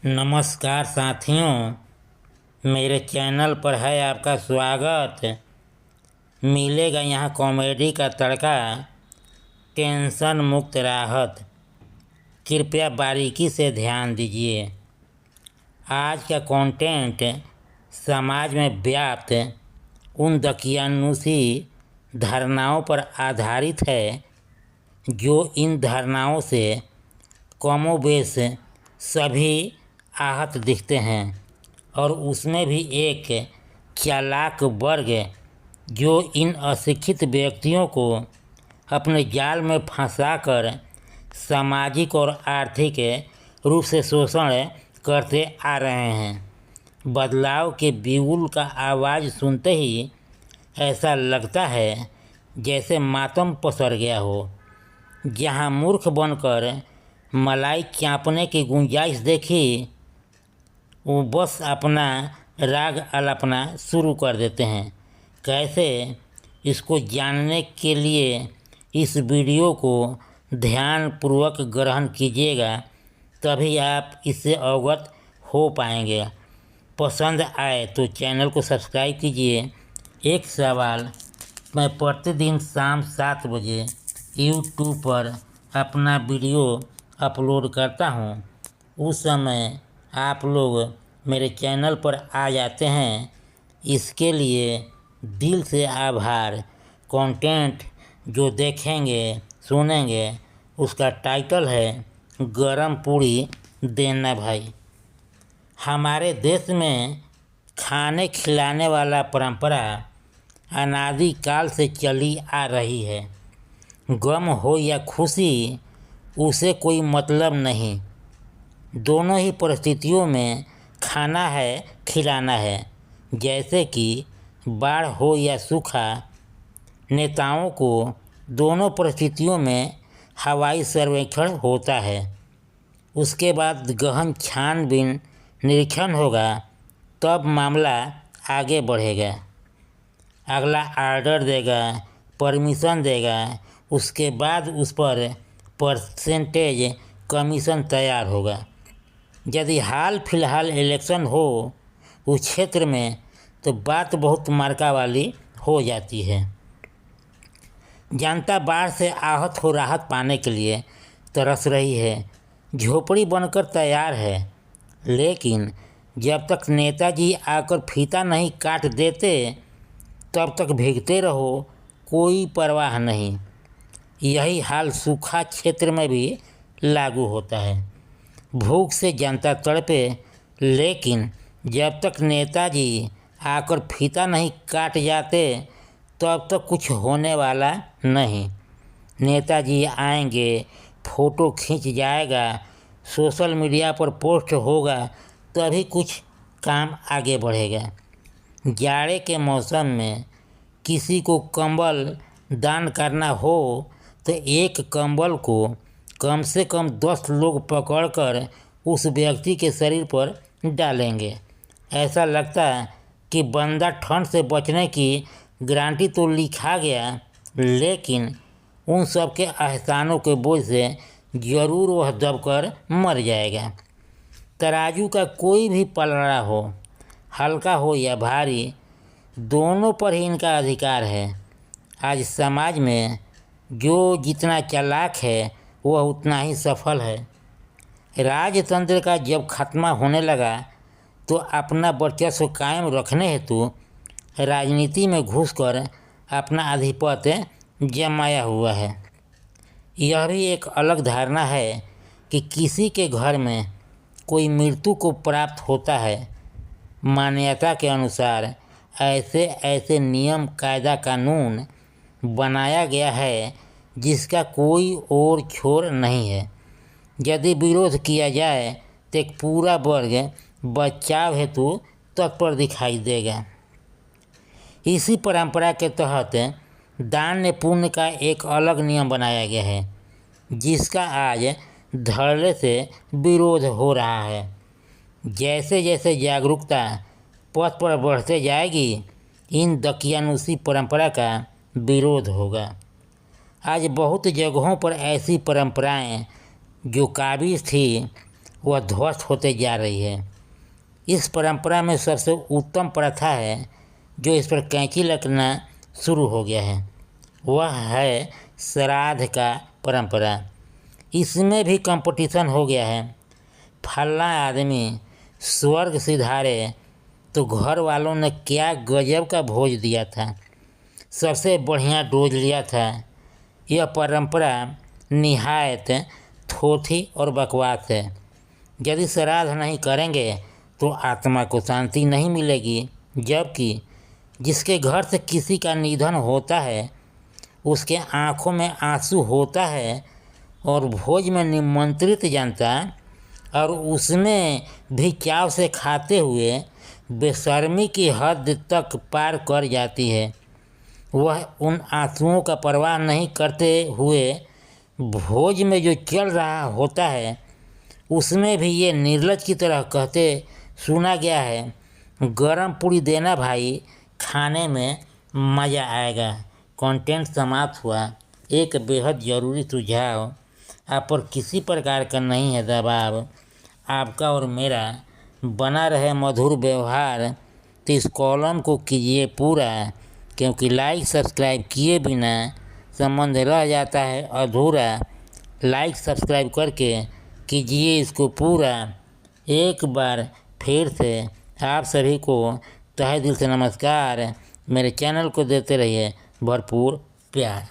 नमस्कार साथियों, मेरे चैनल पर है आपका स्वागत। मिलेगा यहाँ कॉमेडी का तड़का, टेंशन मुक्त राहत। कृपया बारीकी से ध्यान दीजिए। आज का कंटेंट समाज में व्याप्त उन दकियानुसी धारणाओं पर आधारित है जो इन धारणाओं से कमोबेश सभी आहत दिखते हैं, और उसमें भी एक चालाक वर्ग जो इन अशिक्षित व्यक्तियों को अपने जाल में फंसाकर सामाजिक और आर्थिक रूप से शोषण करते आ रहे हैं। बदलाव के बिगुल का आवाज़ सुनते ही ऐसा लगता है जैसे मातम पसर गया हो। जहां मूर्ख बनकर मलाई चापने की गुंजाइश देखी, वो बस अपना राग आलापना शुरू कर देते हैं। कैसे, इसको जानने के लिए इस वीडियो को ध्यानपूर्वक ग्रहण कीजिएगा, तभी आप इससे अवगत हो पाएंगे। पसंद आए तो चैनल को सब्सक्राइब कीजिए। एक सवाल, मैं प्रतिदिन शाम 7 बजे यूट्यूब पर अपना वीडियो अपलोड करता हूँ। उस समय आप लोग मेरे चैनल पर आ जाते हैं, इसके लिए दिल से आभार। कंटेंट जो देखेंगे सुनेंगे उसका टाइटल है गरम पूड़ी देना भाई। हमारे देश में खाने खिलाने वाला परंपरा अनादि काल से चली आ रही है। गम हो या खुशी, उसे कोई मतलब नहीं। दोनों ही परिस्थितियों में खाना है, खिलाना है। जैसे कि बाढ़ हो या सूखा, नेताओं को दोनों परिस्थितियों में हवाई सर्वेक्षण होता है। उसके बाद गहन छानबीन निरीक्षण होगा, तब मामला आगे बढ़ेगा। अगला ऑर्डर देगा, परमिशन देगा, उसके बाद उस पर परसेंटेज कमीशन तैयार होगा। यदि हाल फिलहाल इलेक्शन हो उस क्षेत्र में, तो बात बहुत मार्का वाली हो जाती है। जनता बाढ़ से आहत हो राहत पाने के लिए तरस रही है, झोपड़ी बनकर तैयार है। लेकिन जब तक नेताजी आकर फीता नहीं काट देते, तब तक भीगते रहो, कोई परवाह नहीं। यही हाल सूखा क्षेत्र में भी लागू होता है। भूख से जनता तड़पे, लेकिन जब तक नेताजी आकर फीता नहीं काट जाते, तब तक कुछ होने वाला नहीं। नेताजी आएंगे, फ़ोटो खींच जाएगा, सोशल मीडिया पर पोस्ट होगा, तभी कुछ काम आगे बढ़ेगा। जाड़े के मौसम में किसी को कंबल दान करना हो तो एक कंबल को कम से कम 10 लोग पकड़कर उस व्यक्ति के शरीर पर डालेंगे। ऐसा लगता है कि बंदा ठंड से बचने की गारंटी तो लिखा गया, लेकिन उन सब के एहसानों के बोझ से ज़रूर वह दबकर मर जाएगा। तराजू का कोई भी पलड़ा हो, हल्का हो या भारी, दोनों पर ही इनका अधिकार है। आज समाज में जो जितना चालाक है, वह उतना ही सफल है। राजतंत्र का जब खात्मा होने लगा, तो अपना वर्चस्व कायम रखने हेतु राजनीति में घुसकर अपना आधिपत्य जमाया हुआ है। यह भी एक अलग धारणा है कि किसी के घर में कोई मृत्यु को प्राप्त होता है। मान्यता के अनुसार ऐसे ऐसे नियम कायदा कानून बनाया गया है जिसका कोई और छोर नहीं है। यदि विरोध किया जाए तो एक पूरा वर्ग बचाव हेतु तत्पर दिखाई देगा। इसी परंपरा के तहत दान पुण्य का एक अलग नियम बनाया गया है, जिसका आज धड़ल्ले से विरोध हो रहा है। जैसे जैसे जागरूकता पथ पर बढ़ते जाएगी, इन दकियानुसी परंपरा का विरोध होगा। आज बहुत जगहों पर ऐसी परंपराएं जो काबिज थी, वह ध्वस्त होते जा रही है। इस परंपरा में सबसे उत्तम प्रथा है जो इस पर कैंची लगना शुरू हो गया है, वह है श्राद्ध का परंपरा। इसमें भी कंपटीशन हो गया है। फल्ला आदमी स्वर्ग सिधारे तो घर वालों ने क्या गजब का भोज दिया था, सबसे बढ़िया डोज लिया था। यह परंपरा निहायत थोथी और बकवास है। यदि श्राद्ध नहीं करेंगे तो आत्मा को शांति नहीं मिलेगी, जबकि जिसके घर से किसी का निधन होता है उसके आंखों में आंसू होता है और भोज में निमंत्रित जनता और उसमें भी चाव से खाते हुए बेशर्मी की हद तक पार कर जाती है। वह उन आंसुओं का परवाह नहीं करते हुए भोज में जो चल रहा होता है उसमें भी ये निर्लज की तरह कहते सुना गया है, गरम पूड़ी देना भाई, खाने में मज़ा आएगा। कंटेंट समाप्त हुआ। एक बेहद ज़रूरी सुझाव, आप पर किसी प्रकार का नहीं है दबाव, आपका और मेरा बना रहे मधुर व्यवहार, तो इस कॉलम को कीजिए पूरा, क्योंकि लाइक सब्सक्राइब किए बिना संबंध रह जाता है अधूरा। लाइक सब्सक्राइब करके कीजिए इसको पूरा। एक बार फिर से आप सभी को तहे दिल से नमस्कार। मेरे चैनल को देते रहिए भरपूर प्यार।